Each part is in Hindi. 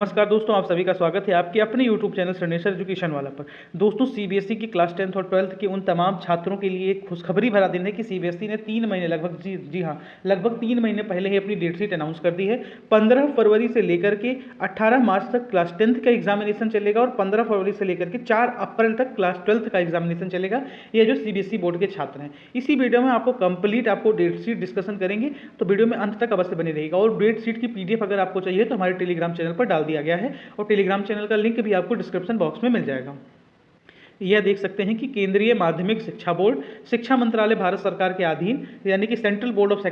नमस्कार दोस्तों, आप सभी का स्वागत है आपके अपने YouTube चैनल श्रेणेश्वर एजुकेशन वाला पर। दोस्तों, सीबीएसई की क्लास 10th और 12th के उन तमाम छात्रों के लिए एक खुशखबरी भरा दिन है कि सीबीएसई ने 3 महीने लगभग जी हाँ, लगभग 3 महीने पहले ही अपनी डेट शीट अनाउंस कर दी है। 15 फरवरी से लेकर के 18 मार्च तक क्लास 10th का एग्जामिनेशन चलेगा और 15 फरवरी से लेकर के 4 अप्रैल तक क्लास 12th का एग्जामिनेशन चलेगा। ये जो सीबीएसई बोर्ड के छात्र हैं, इसी वीडियो में आपको डेट शीट डिस्कशन करेंगे, तो वीडियो में अंत तक अवश्य बने रहेगा। और डेट शीट की पीडीएफ अगर आपको चाहिए तो हमारे टेलीग्राम चैनल पर डाल दिया गया है और टेलीग्राम चैनल का लिंक भी आपको डिस्क्रिप्शन बॉक्स में मिल जाएगा। यह देख सकते हैं कि केंद्रीय माध्यमिक शिक्षा बोर्ड शिक्षा मंत्रालय भारत सरकार के अधीन यानी कि central board of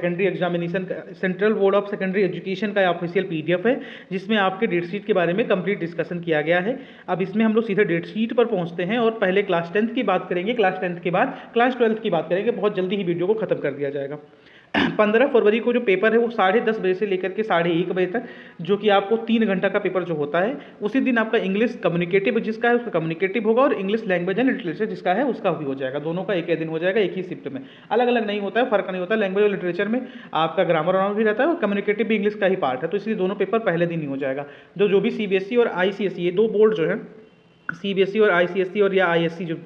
secondary education का ऑफिशियल पीडीएफ है, जिसमें आपके डेट शीट के बारे में कंप्लीट डिस्कशन किया गया है। अब इसमें हम लोग सीधे डेट शीट पर पहुंचते हैं और पहले क्लास 10th की बात करेंगे, क्लास 10th के बाद क्लास 12th की बात करेंगे। बहुत जल्दी ही वीडियो को खत्म कर दिया जाएगा। 15 फरवरी को जो पेपर है वो 10:30 बजे से लेकर के 1:30 बजे तक, जो कि आपको 3 घंटा का पेपर जो होता है, उसी दिन आपका इंग्लिश कम्युनिकेटिव जिसका है उसका कम्युनिकेटिव होगा और इंग्लिश लैंग्वेज एंड लिटरेचर जिसका है उसका भी हो जाएगा। दोनों का एक ही दिन हो जाएगा, एक ही शिफ्ट में, अलग अलग नहीं होता है, फर्क नहीं होता है। लैंग्वेज और लिटरेचर में आपका ग्रामर भी रहता है और कम्युनिकेटिव भी इंग्लिश का ही पार्ट है, तो इसलिए दोनों पेपर पहले दिन ही हो जाएगा। जो भी सीबीएसई और आईसीएसई ये दो बोर्ड जो है, सीबीएसई और आईसीएसई और या आईएससी, जो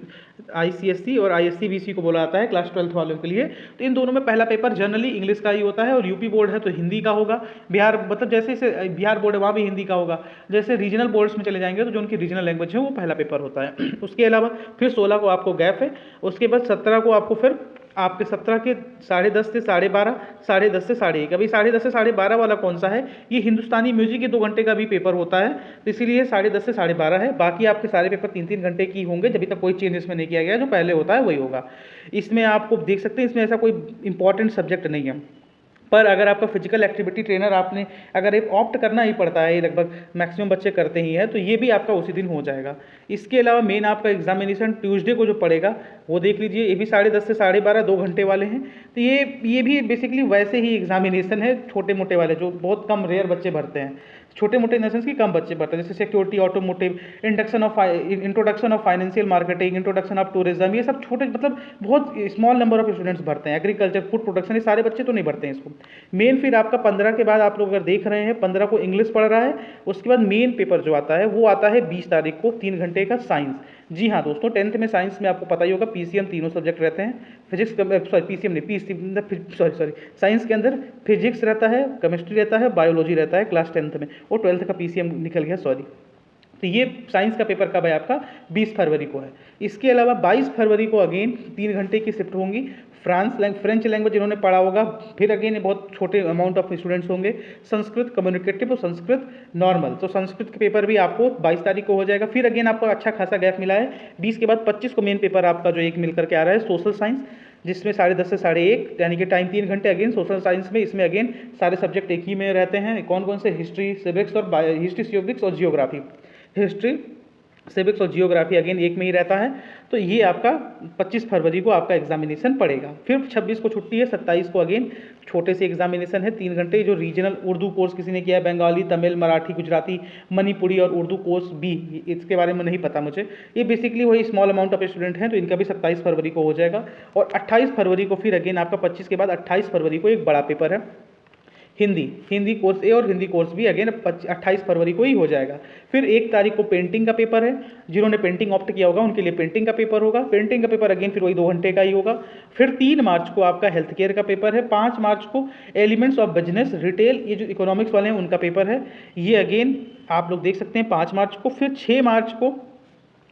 आईसीएसई और आईएससीबीसी को बोला जाता है क्लास 12th वालों के लिए, तो इन दोनों में पहला पेपर जनरली इंग्लिश का ही होता है। और यूपी बोर्ड है तो हिंदी का होगा। बिहार मतलब जैसे बिहार बोर्ड है वहाँ भी हिंदी का होगा। जैसे रीजनल बोर्ड्स में चले जाएंगे तो जो उनकी रीजनल लैंग्वेज है वो पहला पेपर होता है। उसके अलावा फिर 16 को आपको गैप है। उसके बाद 17 को आपको फिर आपके 17 के 10:30 से 12:30, 10:30 से 1:30। अभी 10:30 से 12:30 वाला कौन सा है? ये हिंदुस्तानी म्यूजिक के 2 घंटे का भी पेपर होता है, तो इसीलिए 10:30 से 12:30 है। बाकी आपके सारे पेपर 3-3 घंटे की होंगे, जब तक कोई चेंज इसमें नहीं किया गया, जो पहले होता है वही होगा। इसमें आपको देख सकते हैं, इसमें ऐसा कोई इंपॉर्टेंट सब्जेक्ट नहीं है। पर अगर आपका फिजिकल एक्टिविटी ट्रेनर आपने अगर एक ऑप्ट करना ही पड़ता है, लगभग मैक्सिमम बच्चे करते ही हैं, तो ये भी आपका उसी दिन हो जाएगा। इसके अलावा मेन आपका एग्जामिनेशन ट्यूसडे को जो पड़ेगा वो देख लीजिए, ये भी 10:30 से 12:30 2 घंटे वाले हैं। तो ये भी बेसिकली वैसे ही एग्जामिनेशन है, छोटे मोटे वाले जो बहुत कम रेयर बच्चे भरते हैं। छोटे मोटे इन द सेंस की कम बच्चे भरते हैं, जैसे security, automotive, introduction of financial marketing, introduction of tourism, ये सब छोटे मतलब बहुत स्मॉल नंबर ऑफ स्टूडेंट्स भरते हैं। एग्रीकल्चर, फूड प्रोडक्शन, ये सारे बच्चे तो नहीं भरते हैं इसको। मेन फिर आपका 15 के बाद आप लोग अगर देख रहे हैं, 15 को इंग्लिश पढ़ रहा है। उसके बाद मेन पेपर जो आता है वो आता है 20 तारीख को, 3 घंटे का साइंस। जी हाँ दोस्तों, 10th में साइंस में आपको पता ही होगा पीसीएम तीनों सब्जेक्ट रहते हैं। फिजिक्स पीसीएम नहीं, साइंस के अंदर फिजिक्स रहता है, केमिस्ट्री रहता है, बायोलॉजी रहता है क्लास 10th में, और 12th का पीसीएम निकल गया, सॉरी। तो ये साइंस का पेपर कब है आपका? 20 फरवरी को है। इसके अलावा 22 फरवरी को अगेन 3 घंटे की शिफ्ट होंगी। फ्रेंच लैंग्वेज इन्होंने पढ़ा होगा, फिर अगेन बहुत छोटे अमाउंट ऑफ स्टूडेंट्स होंगे। संस्कृत कम्युनिकेटिव और संस्कृत नॉर्मल, तो संस्कृत के पेपर भी आपको 22 तारीख को हो जाएगा। फिर अगेन आपको अच्छा खासा गैप मिला है। 20 के बाद 25 को मेन पेपर आपका जो एक मिल करके आ रहा है सोशल साइंस, जिसमें 10:30 से 1:30 यानी कि टाइम 3 घंटे अगेन सोशल साइंस में। इसमें अगेन सारे सब्जेक्ट एक ही में रहते हैं। कौन कौन से? हिस्ट्री, सिविक्स और जियोग्राफी। हिस्ट्री, सिविक्स और जियोग्राफी अगेन एक में ही रहता है। तो ये आपका 25 फरवरी को आपका एग्जामिनेशन पड़ेगा। फिर 26 को छुट्टी है, 27 को अगेन छोटे से एग्जामिनेशन है, 3 घंटे। जो रीजनल उर्दू कोर्स किसी ने किया है, बंगाली, तमिल, मराठी, गुजराती, मणिपुरी और उर्दू कोर्स भी, इसके बारे में नहीं पता मुझे। ये बेसिकली वही स्मॉल अमाउंट ऑफ स्टूडेंट हैं, तो इनका भी 27 फरवरी को हो जाएगा। और 28 फरवरी को फिर अगेन आपका 25 के बाद 28 फरवरी को एक बड़ा पेपर है, हिंदी कोर्स ए और हिंदी कोर्स भी अगेन 28 फरवरी को ही हो जाएगा। फिर 1 तारीख को पेंटिंग का पेपर है। जिन्होंने पेंटिंग ऑप्ट किया होगा उनके लिए पेंटिंग का पेपर होगा। पेंटिंग का पेपर अगेन फिर वही 2 घंटे का ही होगा। फिर 3 मार्च को आपका हेल्थ केयर का पेपर है। 5 मार्च को एलिमेंट्स ऑफ बिजनेस, रिटेल, ये जो इकोनॉमिक्स वाले हैं उनका पेपर है। ये अगेन आप लोग देख सकते हैं 5 मार्च को। फिर 6 मार्च को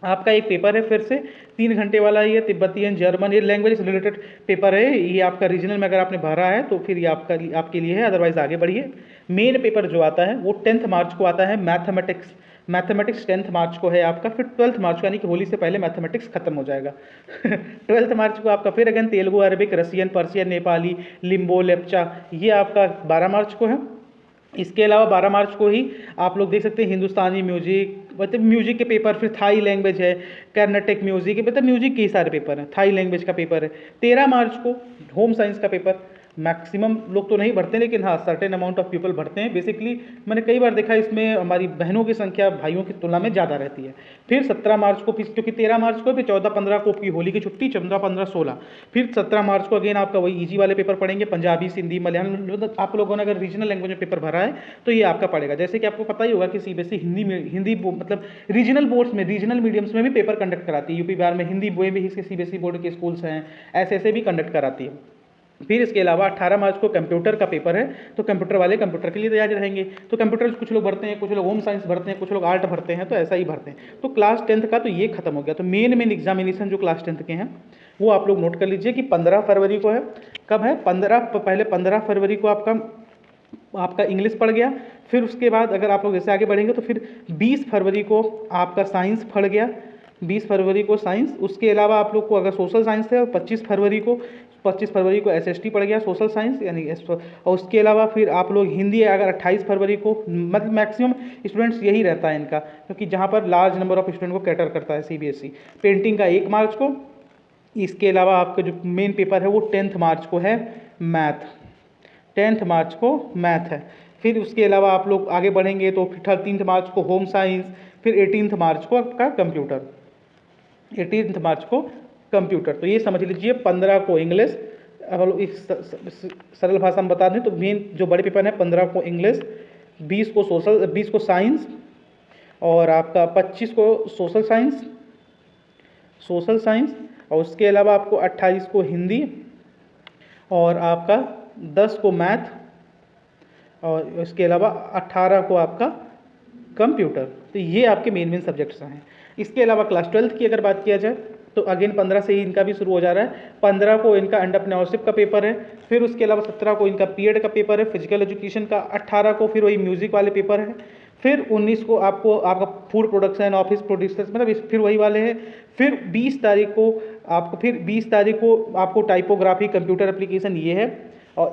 आपका एक पेपर है फिर से 3 घंटे वाला, ये तिब्बतियन, जर्मन, ये लैंग्वेज से रिलेटेड पेपर है। ये आपका रीजनल में अगर आपने भरा है तो फिर ये आपके लिए है, अदरवाइज आगे बढ़िए। मेन पेपर जो आता है वो 10th मार्च को आता है, मैथमेटिक्स 10th मार्च को है आपका। फिर 12th मार्च को यानी कि होली से पहले मैथमेटिक्स खत्म हो जाएगा। 12th मार्च को आपका फिर again Telugu, Arabic, Russian, Persian, Nepali, Limbo, Lepcha, ये आपका 12 मार्च को है। इसके अलावा 12 मार्च को ही आप लोग देख सकते हैं हिंदुस्तानी म्यूजिक, मतलब म्यूजिक के पेपर। फिर थाई लैंग्वेज है, कर्नाटक म्यूजिक, मतलब म्यूजिक के ही सारे पेपर हैं। थाई लैंग्वेज का पेपर है। 13 मार्च को होम साइंस का पेपर। मैक्सिमम लोग तो नहीं भरते, लेकिन हाँ सर्टेन अमाउंट ऑफ पीपल भरते हैं। बेसिकली मैंने कई बार देखा इसमें हमारी बहनों की संख्या भाइयों की तुलना में ज़्यादा रहती है। फिर 17 मार्च को, क्योंकि 13 मार्च को, फिर 14-15 को आपकी होली की छुट्टी, 14-15-16, फिर 17 मार्च को अगेन आपका वही ईजी वाले पेपर पढ़ेंगे, पंजाबी, सिंधी, मलयालम। मतलब आप लोगों ने अगर रीजनल लैंग्वेज में पेपर भरा है तो ये आपका पड़ेगा। जैसे कि आपको पता ही होगा कि सीबीएसई हिंदी मतलब रीजनल बोर्ड्स में, रीजनल मीडियम्स में भी पेपर कंडक्ट कराती है। यूपी बिहार में हिंदी में भी इसके सीबीएसई बोर्ड के स्कूल्स हैं, ऐसे भी कंडक्ट कराती है। फिर इसके अलावा 18 मार्च को कंप्यूटर का पेपर है, तो कंप्यूटर वाले कंप्यूटर के लिए तैयार रहेंगे। तो कंप्यूटर कुछ लोग भरते हैं, कुछ लोग होम साइंस भरते हैं, कुछ लोग आर्ट भरते हैं, तो ऐसा ही भरते हैं। तो क्लास 10th का तो ये खत्म हो गया। तो मेन एग्जामिनेशन जो क्लास 10th के हैं वो आप लोग नोट कर लीजिए कि 15 फरवरी को है। कब है? 15 फरवरी को आपका इंग्लिश पढ़ गया। फिर उसके बाद अगर आप लोग जैसे आगे बढ़ेंगे तो फिर 20 फरवरी को आपका साइंस पढ़ गया, 20 फरवरी को साइंस। उसके अलावा आप लोग को अगर सोशल साइंस है, 25 फरवरी को एसएसटी पड़ गया, सोशल साइंस यानी। और उसके अलावा फिर आप लोग हिंदी है अगर 28 फरवरी को, मतलब मैक्सिमम स्टूडेंट्स यही रहता है इनका, क्योंकि जहाँ पर लार्ज नंबर ऑफ स्टूडेंट को कैटर करता है सीबीएसई। पेंटिंग का 1 मार्च को। इसके अलावा आपका जो मेन पेपर है वो 10th मार्च को है, मैथ। 10th मार्च को मैथ है। फिर उसके अलावा आप लोग आगे बढ़ेंगे तो फिर 13 मार्च को होम साइंस, फिर 18 मार्च को आपका कंप्यूटर, 18 मार्च को कंप्यूटर। तो ये समझ लीजिए 15 को इंग्लिश। अब इस सरल भाषा में बता दें तो मेन जो बड़े पेपर हैं 15 को इंग्लिश, 20 को सोशल, 20 को साइंस, और आपका 25 को सोशल साइंस, और उसके अलावा आपको 28 को हिंदी, और आपका 10 को मैथ, और इसके अलावा 18 को आपका कंप्यूटर। तो ये आपके मेन सब्जेक्ट्स हैं। इसके अलावा क्लास 12th की अगर बात किया जाए तो अगेन 15 से ही इनका भी शुरू हो जा रहा है। 15 को इनका एंटरप्रेन्योरशिप का पेपर है। फिर उसके अलावा 17 को इनका पीएड का पेपर है, फिजिकल एजुकेशन का। 18 को फिर वही म्यूजिक वाले पेपर है। फिर 19 को आपका फूड प्रोडक्शन, ऑफिस प्रोड्यूसर्स, मतलब फिर वही वाले हैं। फिर 20 तारीख को आपको टाइपोग्राफी, कंप्यूटर एप्लीकेशन ये है। और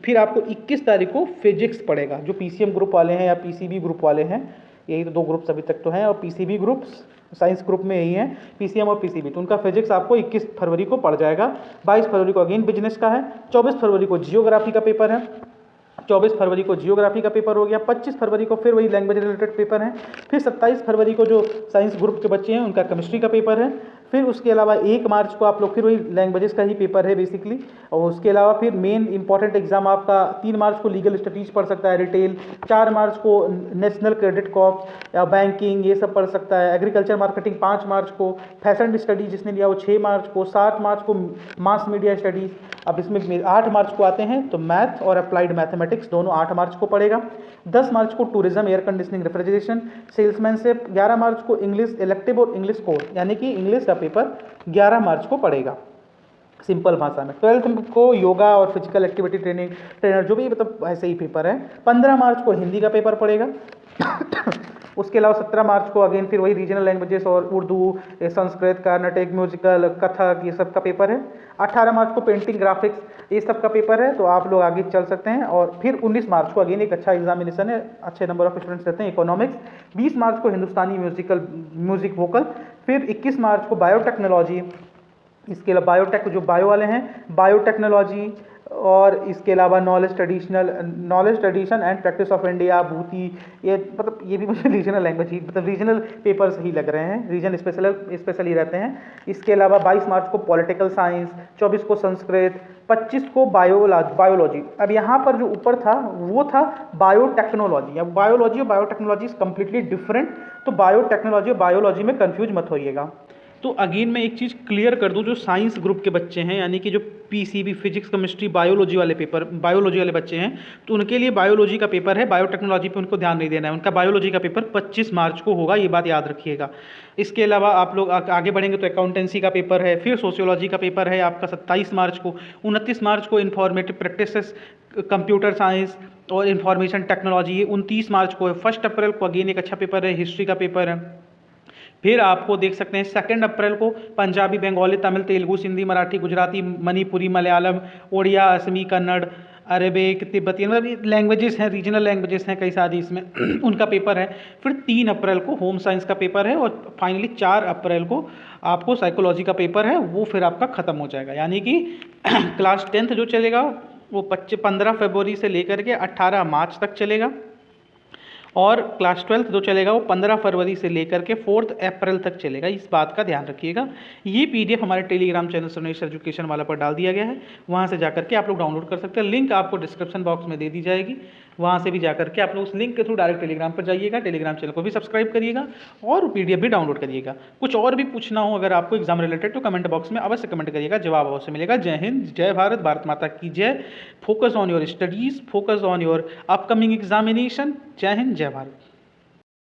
फिर आपको 21 तारीख को फिजिक्स पड़ेगा, जो पीसीएम ग्रुप वाले हैं या पीसीबी ग्रुप वाले हैं। यही तो 2 ग्रुप्स अभी तक तो हैं, और पीसीबी ग्रुप्स साइंस ग्रुप में यही है, पीसीएम और पीसीबी। तो उनका फिजिक्स आपको 21 फरवरी को पड़ जाएगा। 22 फरवरी को अगेन बिजनेस का है। 24 फरवरी को जियोग्राफी का पेपर है, 24 फरवरी को जियोग्राफी का पेपर हो गया। 25 फरवरी को फिर वही लैंग्वेज रिलेटेड पेपर है। फिर 27 फरवरी को जो साइंस ग्रुप के बच्चे हैं उनका केमिस्ट्री का पेपर है। फिर उसके अलावा 1 मार्च को आप लोग फिर वही लैंग्वेजेस का ही पेपर है बेसिकली। और उसके अलावा फिर मेन इंपॉर्टेंट एग्जाम आपका 3 मार्च को लीगल स्टडीज पढ़ सकता है, रिटेल। 4 मार्च को नेशनल क्रेडिट कॉर्प्स या बैंकिंग ये सब पढ़ सकता है। एग्रीकल्चर मार्केटिंग 5 मार्च को। फैशन स्टडीज जिसने लिया वो 6 मार्च को। 7 मार्च को मास मीडिया स्टडीज। अब इसमें 8 मार्च को आते हैं तो मैथ और अप्लाइड मैथमेटिक्स दोनों 8 मार्च को पड़ेगा। 10 मार्च को tourism, air conditioning, refrigeration, salesmanship. 11 मार्च को इंग्लिश इलेक्टिव और इंग्लिश कोर, यानी कि इंग्लिश का पेपर 11 मार्च को पड़ेगा सिंपल भाषा में। 12th को योगा और फिजिकल एक्टिविटी ट्रेनर जो भी, मतलब ऐसे ही पेपर है। 15 मार्च को हिंदी का पेपर पड़ेगा। उसके अलावा 17 मार्च को अगेन फिर वही रीजनल लैंग्वेजेस और उर्दू, संस्कृत, कर्नाटक, म्यूजिकल, कथक ये सब का पेपर है। 18 मार्च को पेंटिंग, ग्राफिक्स ये सब का पेपर है। तो आप लोग आगे चल सकते हैं। और फिर 19 मार्च को अगेन एक अच्छा एग्जामिनेशन है, अच्छे नंबर ऑफ स्टूडेंट्स रहते हैं, इकोनॉमिक्स। 20 मार्च को हिंदुस्तानी म्यूजिक वोकल। फिर 21 मार्च को बायोटेक्नोलॉजी। इसके अलावा बायोटेक जो बायो वाले हैं, बायोटेक्नोलॉजी। और इसके अलावा knowledge tradition and practice of India, भूति। ये मतलब ये भी मुझे रीजनल लैंग्वेज ही, मतलब रीजनल पेपर्स ही लग रहे हैं, रीजन स्पेशली रहते हैं। इसके अलावा 22 मार्च को पॉलिटिकल साइंस, 24 को संस्कृत, 25 को बायोलॉजी। अब यहाँ पर जो ऊपर था वो था बायोटेक्नोलॉजी। अब बायोलॉजी और बायोटेक्नोलॉजी इज कम्प्लीटली डिफरेंट। तो बायोटेक्नोलॉजी और बायोलॉजी में कंफ्यूज मत होइएगा। तो अगेन मैं एक चीज़ क्लियर कर दूं, जो साइंस ग्रुप के बच्चे हैं, यानी कि जो पीसीबी, फिजिक्स, केमिस्ट्री, बायोलॉजी वाले बच्चे हैं, तो उनके लिए बायोलॉजी का पेपर है। बायोटेक्नोलॉजी पे उनको ध्यान नहीं देना है। उनका बायोलॉजी का पेपर 25 मार्च को होगा, ये बात याद रखिएगा। इसके अलावा आप लोग आगे बढ़ेंगे तो अकाउंटेंसी का पेपर है। फिर सोशियोलॉजी का पेपर है आपका 27 मार्च को। 29 मार्च को इंफॉर्मेटिव प्रैक्टिसेस, कंप्यूटर साइंस और इंफॉर्मेशन टेक्नोलॉजी, ये 29 मार्च को है। 1 अप्रैल को अगेन एक अच्छा पेपर है, हिस्ट्री का पेपर है। फिर आपको देख सकते हैं 2 अप्रैल को पंजाबी, बंगाली, तमिल, तेलुगु, सिंधी, मराठी, गुजराती, मणिपुरी, मलयालम, उड़िया, असमी, कन्नड़, अरेबिक, तिब्बती, मतलब लैंग्वेजेस हैं, रीजनल लैंग्वेजेस हैं कई सारी इसमें उनका पेपर है। फिर 3 अप्रैल को होम साइंस का पेपर है। और फाइनली 4 अप्रैल को आपको साइकोलॉजी का पेपर है, वो फिर आपका ख़त्म हो जाएगा। यानी कि क्लास 10th जो चलेगा वो 15 फरवरी से लेकर के 18 मार्च तक चलेगा, और क्लास 12 जो चलेगा वो 15 फरवरी से लेकर के 4 अप्रैल तक चलेगा। इस बात का ध्यान रखिएगा। ये पीडीएफ हमारे टेलीग्राम चैनल सर्वनेश एजुकेशन वाला पर डाल दिया गया है, वहाँ से जाकर के आप लोग डाउनलोड कर सकते हैं। लिंक आपको डिस्क्रिप्शन बॉक्स में दे दी जाएगी, वहाँ से भी जाकर के आप लोग उस लिंक के थ्रू डायरेक्ट टेलीग्राम पर जाइएगा। टेलीग्राम चैनल को भी सब्सक्राइब करिएगा और पीडीएफ भी डाउनलोड करिएगा। कुछ और भी पूछना हो अगर आपको एग्जाम रिलेटेड तो कमेंट बॉक्स में अवश्य कमेंट करिएगा, जवाब अवश्य मिलेगा। जय हिंद, जय भारत, भारत माता की जय। Focus on your studies, focus on your upcoming examination. जय हिंद, जय भारत।